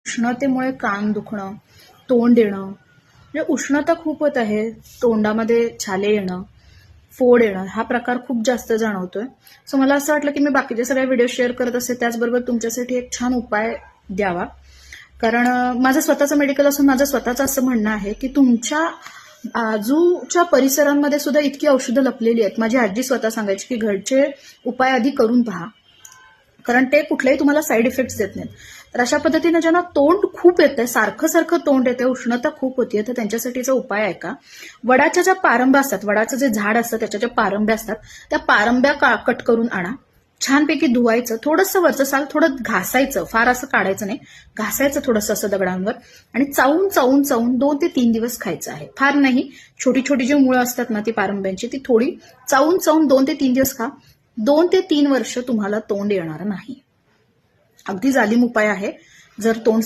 उष्णतेमुळे कान दुखणं, तोंड येणं, म्हणजे उष्णता खूप होत आहे, तोंडामध्ये छाले येणं, फोड येणं, हा प्रकार खूप जास्त जाणवतोय. सो मला असं वाटलं की मी बाकीचे सगळे व्हिडिओ शेअर करत असते, त्याचबरोबर तुमच्यासाठी एक छान उपाय द्यावा. कारण माझं स्वतःचं मेडिकल असून माझं स्वतःचं असं म्हणणं आहे की तुमच्या आजूच्या परिसरांमध्ये सुद्धा इतकी औषधं लपलेली आहेत. माझी आजी स्वतः सांगायची की घरचे उपाय आधी करून पहा, कारण ते कुठलेही तुम्हाला साईड इफेक्ट्स देत नाहीत. तर अशा पद्धतीने ज्यांना तोंड खूप येतंय, सारखं सारखं तोंड येतंय, उष्णता खूप होतीये, तर त्यांच्यासाठीचा उपाय आहे का, वडाच्या ज्या पारंब्या असतात, वडाचं जे झाड असतं त्याच्या ज्या पारंब्या असतात, त्या पारंब्या कट करून आणा. छानपैकी धुवायचं, थोडंसं वरचं साल थोडं घासायचं, फार असं काढायचं नाही, घासायचं थोडंसं असं दगडांवर, आणि चावून चावून चावून 2 ते 3 दिवस खायचं आहे. फार नाही, छोटी छोटी जी मुळं असतात ना ती पारंब्यांची, ती थोडी चावून चावून 2 ते 3 दिवस खा. 2 ते 3 वर्ष तुम्हाला तोंड येणार नाही. अगदी जालीम उपाय आहे. जर तोंड